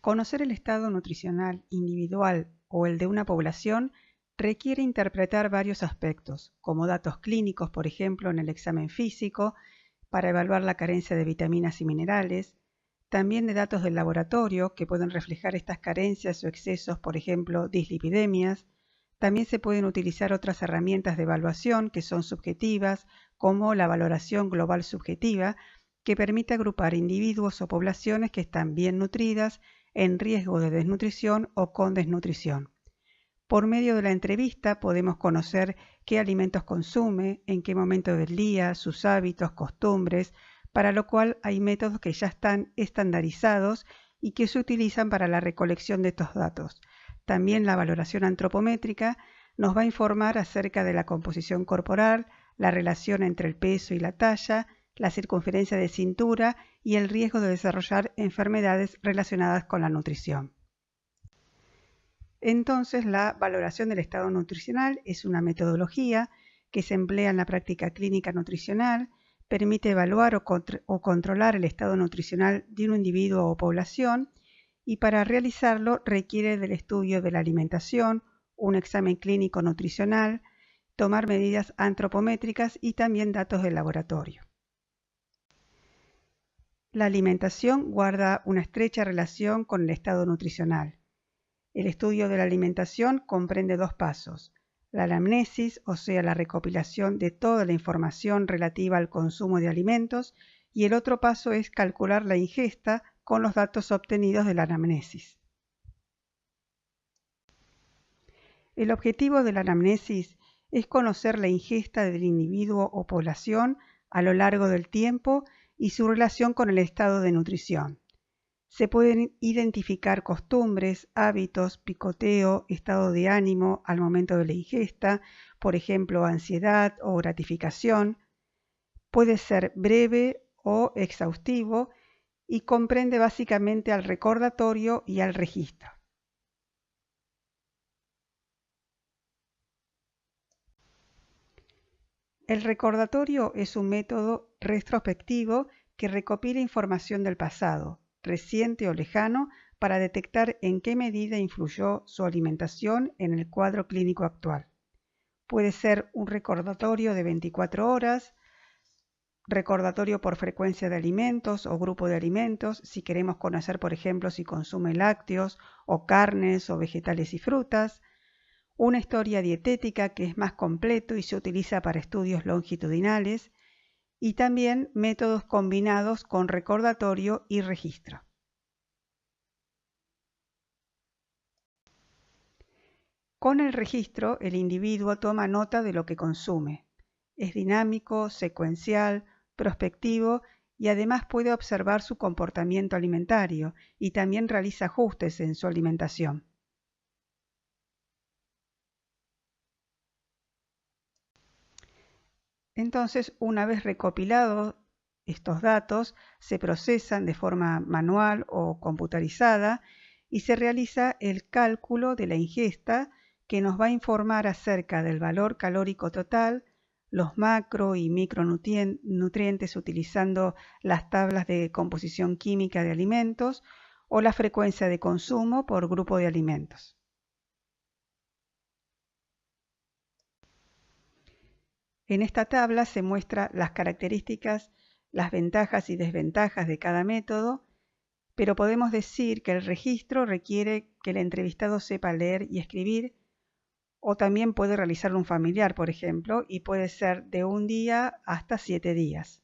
Conocer el estado nutricional individual o el de una población requiere interpretar varios aspectos, como datos clínicos, por ejemplo, en el examen físico, para evaluar la carencia de vitaminas y minerales, también de datos del laboratorio que pueden reflejar estas carencias o excesos, por ejemplo, dislipidemias. También se pueden utilizar otras herramientas de evaluación que son subjetivas, como la valoración global subjetiva, que permite agrupar individuos o poblaciones que están bien nutridas, en riesgo de desnutrición o con desnutrición. Por medio de la entrevista podemos conocer qué alimentos consume, en qué momento del día, sus hábitos, costumbres, para lo cual hay métodos que ya están estandarizados y que se utilizan para la recolección de estos datos. También la valoración antropométrica nos va a informar acerca de la composición corporal, la relación entre el peso y la talla, la circunferencia de cintura y el riesgo de desarrollar enfermedades relacionadas con la nutrición. Entonces, la valoración del estado nutricional es una metodología que se emplea en la práctica clínica nutricional, permite evaluar o controlar el estado nutricional de un individuo o población y para realizarlo requiere del estudio de la alimentación, un examen clínico nutricional, tomar medidas antropométricas y también datos del laboratorio. La alimentación guarda una estrecha relación con el estado nutricional. El estudio de la alimentación comprende dos pasos: la anamnesis, o sea, la recopilación de toda la información relativa al consumo de alimentos, y el otro paso es calcular la ingesta con los datos obtenidos de la anamnesis. El objetivo de la anamnesis es conocer la ingesta del individuo o población a lo largo del tiempo y su relación con el estado de nutrición. Se pueden identificar costumbres, hábitos, picoteo, estado de ánimo al momento de la ingesta, por ejemplo, ansiedad o gratificación. Puede ser breve o exhaustivo y comprende básicamente al recordatorio y al registro. El recordatorio es un método retrospectivo que recopila información del pasado, reciente o lejano, para detectar en qué medida influyó su alimentación en el cuadro clínico actual. Puede ser un recordatorio de 24 horas, recordatorio por frecuencia de alimentos o grupo de alimentos, si queremos conocer, por ejemplo, si consume lácteos o carnes o vegetales y frutas, una historia dietética que es más completo y se utiliza para estudios longitudinales, y también métodos combinados con recordatorio y registro. Con el registro, el individuo toma nota de lo que consume. Es dinámico, secuencial, prospectivo y además puede observar su comportamiento alimentario y también realiza ajustes en su alimentación. Entonces, una vez recopilados estos datos, se procesan de forma manual o computarizada y se realiza el cálculo de la ingesta que nos va a informar acerca del valor calórico total, los macro y micronutrientes utilizando las tablas de composición química de alimentos o la frecuencia de consumo por grupo de alimentos. En esta tabla se muestran las características, las ventajas y desventajas de cada método, pero podemos decir que el registro requiere que el entrevistado sepa leer y escribir, o también puede realizarlo un familiar, por ejemplo, y puede ser de un día hasta 7 días.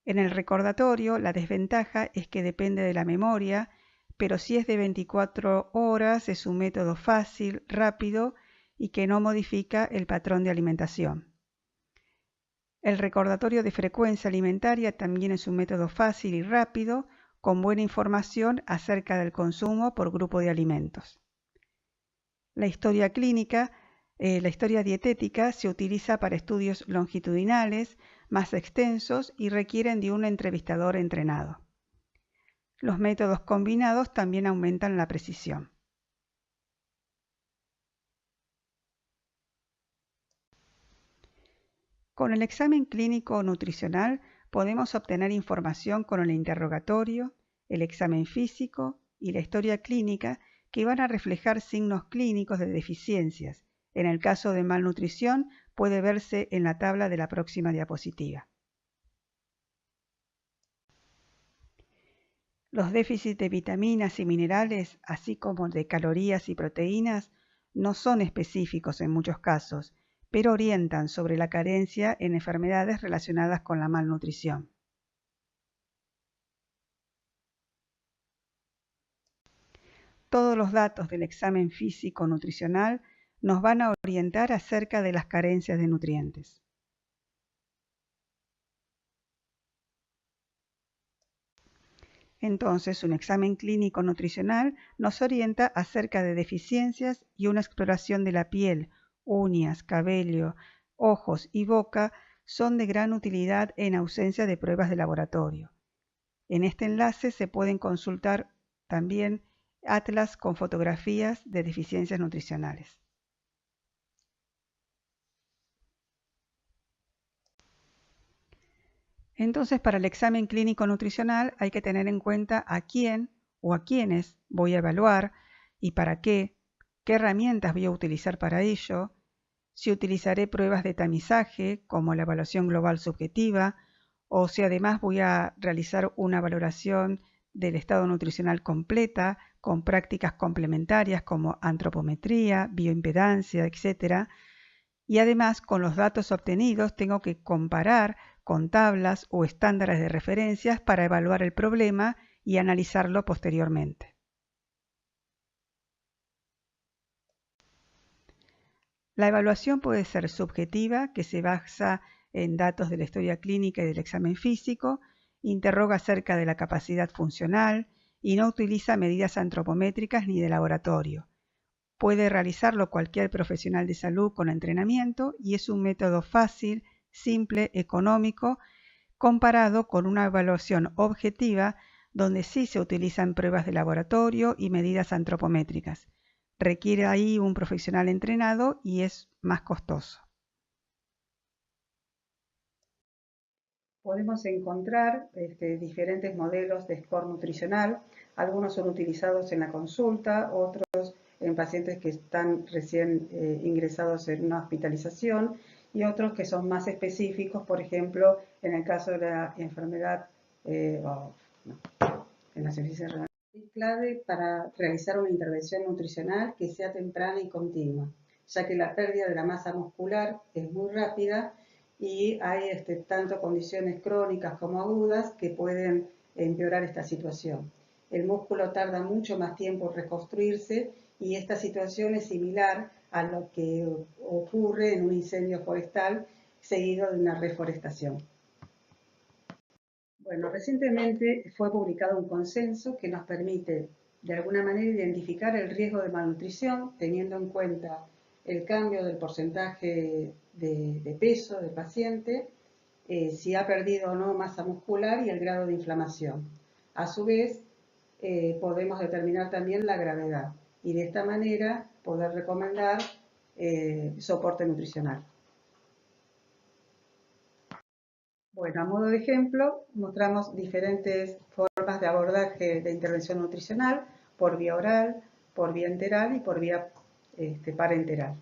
En el recordatorio, la desventaja es que depende de la memoria, pero si es de 24 horas es un método fácil, rápido y que no modifica el patrón de alimentación. El recordatorio de frecuencia alimentaria también es un método fácil y rápido, con buena información acerca del consumo por grupo de alimentos. La historia clínica, la historia dietética se utiliza para estudios longitudinales, más extensos y requieren de un entrevistador entrenado. Los métodos combinados también aumentan la precisión. Con el examen clínico nutricional podemos obtener información con el interrogatorio, el examen físico, y la historia clínica que van a reflejar signos clínicos de deficiencias. En el caso de malnutrición puede verse en la tabla de la próxima diapositiva. Los déficits de vitaminas y minerales, así como de calorías y proteínas, no son específicos en muchos casos, pero orientan sobre la carencia en enfermedades relacionadas con la malnutrición. Todos los datos del examen físico-nutricional nos van a orientar acerca de las carencias de nutrientes. Entonces, un examen clínico nutricional nos orienta acerca de deficiencias y una exploración de la piel, uñas, cabello, ojos y boca son de gran utilidad en ausencia de pruebas de laboratorio. En este enlace se pueden consultar también atlas con fotografías de deficiencias nutricionales. Entonces, para el examen clínico nutricional hay que tener en cuenta a quién o a quiénes voy a evaluar y para qué herramientas voy a utilizar para ello, si utilizaré pruebas de tamizaje como la evaluación global subjetiva o si además voy a realizar una valoración del estado nutricional completa con prácticas complementarias como antropometría, bioimpedancia, etc. Y además con los datos obtenidos tengo que comparar con tablas o estándares de referencias para evaluar el problema y analizarlo posteriormente. La evaluación puede ser subjetiva, que se basa en datos de la historia clínica y del examen físico, interroga acerca de la capacidad funcional y no utiliza medidas antropométricas ni de laboratorio. Puede realizarlo cualquier profesional de salud con entrenamiento y es un método fácil, simple, económico, comparado con una evaluación objetiva donde sí se utilizan pruebas de laboratorio y medidas antropométricas. Requiere ahí un profesional entrenado y es más costoso. Podemos encontrar diferentes modelos de score nutricional. Algunos son utilizados en la consulta, otros en pacientes que están recién ingresados en una hospitalización y otros que son más específicos, por ejemplo, en el caso de la enfermedad en la insuficiencia renal. Es clave para realizar una intervención nutricional que sea temprana y continua, ya que la pérdida de la masa muscular es muy rápida y hay tanto condiciones crónicas como agudas que pueden empeorar esta situación. El músculo tarda mucho más tiempo en reconstruirse y esta situación es similar a lo que ocurre en un incendio forestal seguido de una reforestación. Bueno, recientemente fue publicado un consenso que nos permite de alguna manera identificar el riesgo de malnutrición teniendo en cuenta el cambio del porcentaje de peso del paciente, si ha perdido o no masa muscular y el grado de inflamación. A su vez, podemos determinar también la gravedad y de esta manera poder recomendar soporte nutricional. Bueno, a modo de ejemplo, mostramos diferentes formas de abordaje de intervención nutricional por vía oral, por vía enteral y por vía parenteral.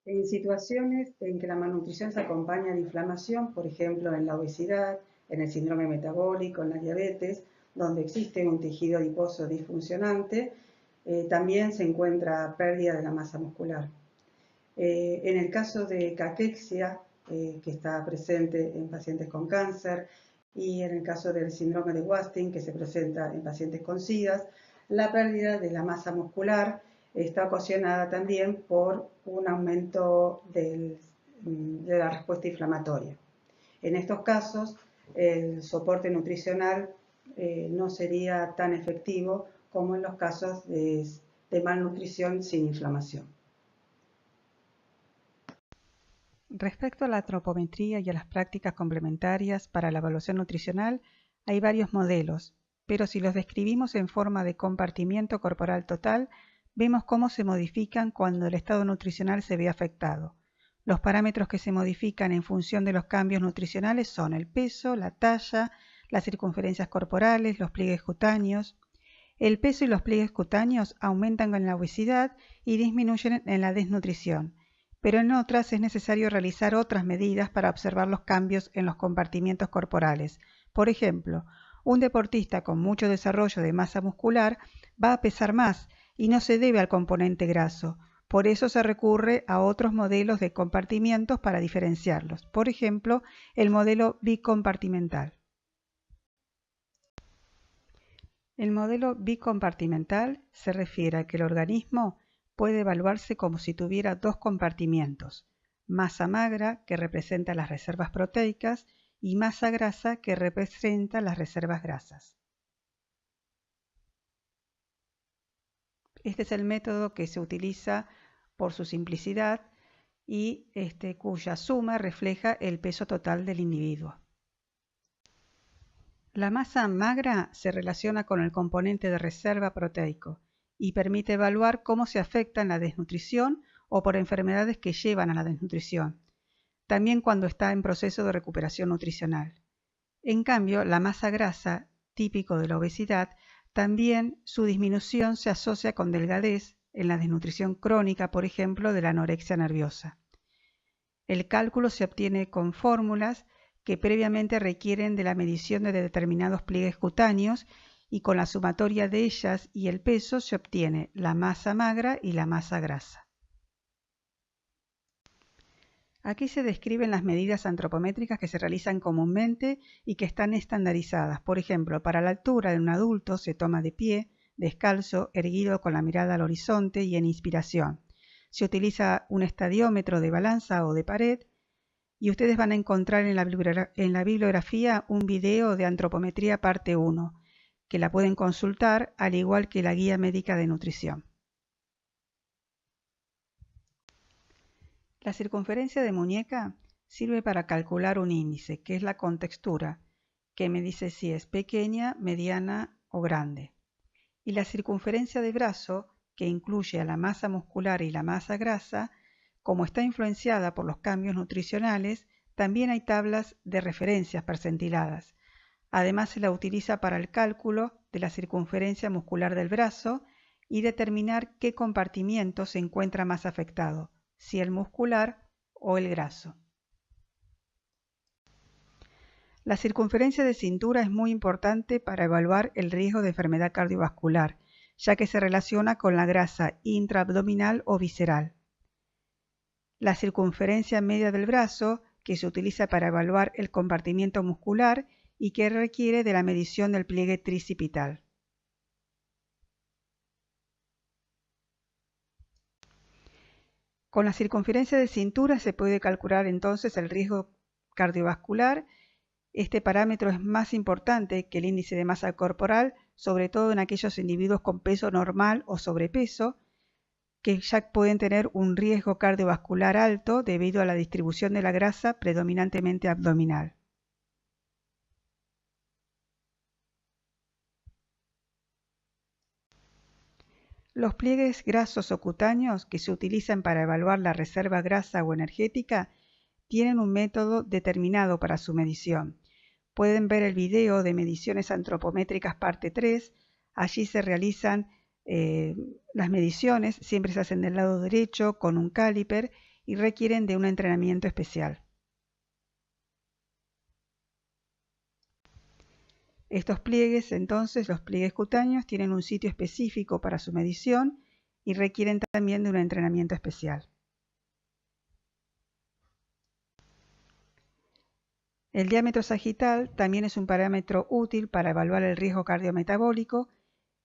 En situaciones en que la malnutrición se acompaña de inflamación, por ejemplo en la obesidad, en el síndrome metabólico, en la diabetes, donde existe un tejido adiposo disfuncionante, también se encuentra pérdida de la masa muscular. En el caso de caquexia, que está presente en pacientes con cáncer, y en el caso del síndrome de Wasting, que se presenta en pacientes con SIDA, la pérdida de la masa muscular está ocasionada también por un aumento de la respuesta inflamatoria. En estos casos, el soporte nutricional no sería tan efectivo como en los casos de malnutrición sin inflamación. Respecto a la antropometría y a las prácticas complementarias para la evaluación nutricional, hay varios modelos, pero si los describimos en forma de compartimiento corporal total, vemos cómo se modifican cuando el estado nutricional se ve afectado. Los parámetros que se modifican en función de los cambios nutricionales son el peso, la talla, las circunferencias corporales, los pliegues cutáneos. El peso y los pliegues cutáneos aumentan con la obesidad y disminuyen en la desnutrición, pero en otras es necesario realizar otras medidas para observar los cambios en los compartimientos corporales. Por ejemplo, un deportista con mucho desarrollo de masa muscular va a pesar más y no se debe al componente graso. Por eso se recurre a otros modelos de compartimientos para diferenciarlos. Por ejemplo, el modelo bicompartimental. El modelo bicompartimental se refiere a que el organismo puede evaluarse como si tuviera dos compartimientos: masa magra, que representa las reservas proteicas, y masa grasa, que representa las reservas grasas. Este es el método que se utiliza por su simplicidad y cuya suma refleja el peso total del individuo. La masa magra se relaciona con el componente de reserva proteico y permite evaluar cómo se afecta en la desnutrición o por enfermedades que llevan a la desnutrición, también cuando está en proceso de recuperación nutricional. En cambio, la masa grasa, típico de la obesidad, también su disminución se asocia con delgadez en la desnutrición crónica, por ejemplo, de la anorexia nerviosa. El cálculo se obtiene con fórmulas que previamente requieren de la medición de determinados pliegues cutáneos y con la sumatoria de ellas y el peso se obtiene la masa magra y la masa grasa. Aquí se describen las medidas antropométricas que se realizan comúnmente y que están estandarizadas. Por ejemplo, para la altura de un adulto se toma de pie, descalzo, erguido con la mirada al horizonte y en inspiración. Se utiliza un estadiómetro de balanza o de pared y ustedes van a encontrar en la bibliografía un video de antropometría parte 1, que la pueden consultar al igual que la guía médica de nutrición. La circunferencia de muñeca sirve para calcular un índice, que es la contextura, que me dice si es pequeña, mediana o grande. Y la circunferencia de brazo, que incluye a la masa muscular y la masa grasa, como está influenciada por los cambios nutricionales, también hay tablas de referencias percentiladas. Además, se la utiliza para el cálculo de la circunferencia muscular del brazo y determinar qué compartimiento se encuentra más afectado, si el muscular o el graso. La circunferencia de cintura es muy importante para evaluar el riesgo de enfermedad cardiovascular, ya que se relaciona con la grasa intraabdominal o visceral. La circunferencia media del brazo, que se utiliza para evaluar el compartimiento muscular y que requiere de la medición del pliegue tricipital. Con la circunferencia de cintura se puede calcular entonces el riesgo cardiovascular. Este parámetro es más importante que el índice de masa corporal, sobre todo en aquellos individuos con peso normal o sobrepeso, que ya pueden tener un riesgo cardiovascular alto debido a la distribución de la grasa predominantemente abdominal. Los pliegues grasos o cutáneos que se utilizan para evaluar la reserva grasa o energética tienen un método determinado para su medición. Pueden ver el video de mediciones antropométricas parte 3, allí se realizan las mediciones, siempre se hacen del lado derecho con un caliper y requieren de un entrenamiento especial. Estos pliegues, entonces, los pliegues cutáneos, tienen un sitio específico para su medición y requieren también de un entrenamiento especial. El diámetro sagital también es un parámetro útil para evaluar el riesgo cardiometabólico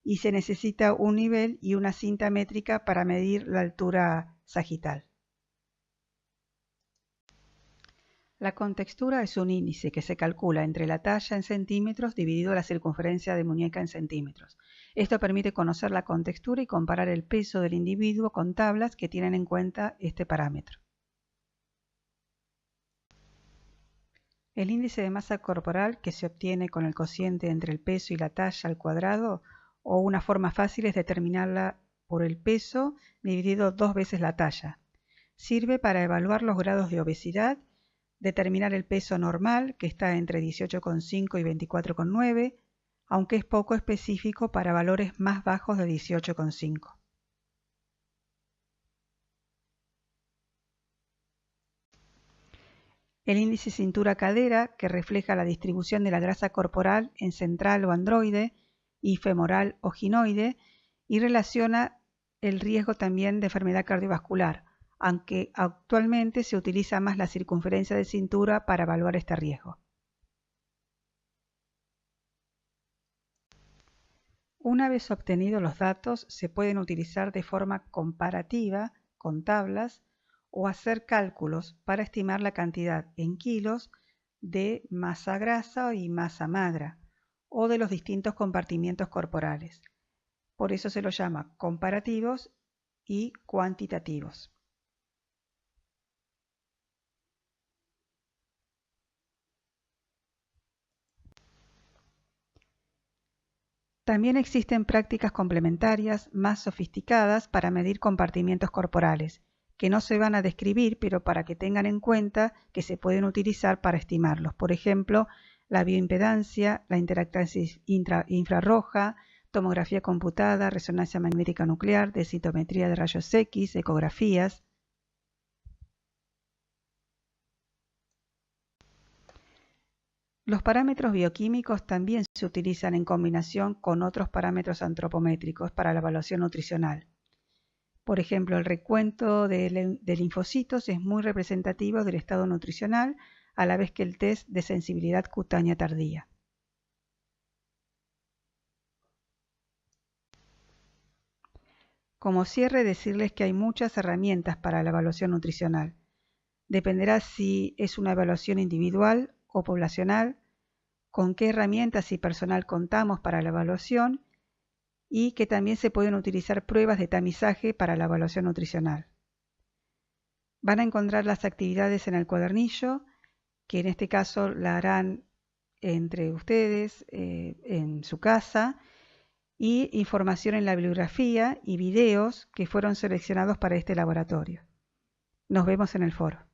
y se necesita un nivel y una cinta métrica para medir la altura sagital. La contextura es un índice que se calcula entre la talla en centímetros dividido la circunferencia de muñeca en centímetros. Esto permite conocer la contextura y comparar el peso del individuo con tablas que tienen en cuenta este parámetro. El índice de masa corporal, que se obtiene con el cociente entre el peso y la talla al cuadrado, o una forma fácil es determinarla por el peso dividido 2 veces la talla. Sirve para evaluar los grados de obesidad, determinar el peso normal, que está entre 18,5 y 24,9, aunque es poco específico para valores más bajos de 18,5. El índice cintura-cadera, que refleja la distribución de la grasa corporal en central o androide y femoral o ginoide, y relaciona el riesgo también de enfermedad cardiovascular, aunque actualmente se utiliza más la circunferencia de cintura para evaluar este riesgo. Una vez obtenidos los datos, se pueden utilizar de forma comparativa con tablas o hacer cálculos para estimar la cantidad en kilos de masa grasa y masa magra o de los distintos compartimientos corporales. Por eso se los llama comparativos y cuantitativos. También existen prácticas complementarias más sofisticadas para medir compartimientos corporales, que no se van a describir, pero para que tengan en cuenta que se pueden utilizar para estimarlos. Por ejemplo, la bioimpedancia, la interactancia infrarroja, tomografía computada, resonancia magnética nuclear, densitometría de rayos X, ecografías. Los parámetros bioquímicos también se utilizan en combinación con otros parámetros antropométricos para la evaluación nutricional. Por ejemplo, el recuento de linfocitos es muy representativo del estado nutricional, a la vez que el test de sensibilidad cutánea tardía. Como cierre, decirles que hay muchas herramientas para la evaluación nutricional. Dependerá si es una evaluación individual o poblacional, con qué herramientas y personal contamos para la evaluación, y que también se pueden utilizar pruebas de tamizaje para la evaluación nutricional. Van a encontrar las actividades en el cuadernillo, que en este caso la harán entre ustedes en su casa, y información en la bibliografía y videos que fueron seleccionados para este laboratorio. Nos vemos en el foro.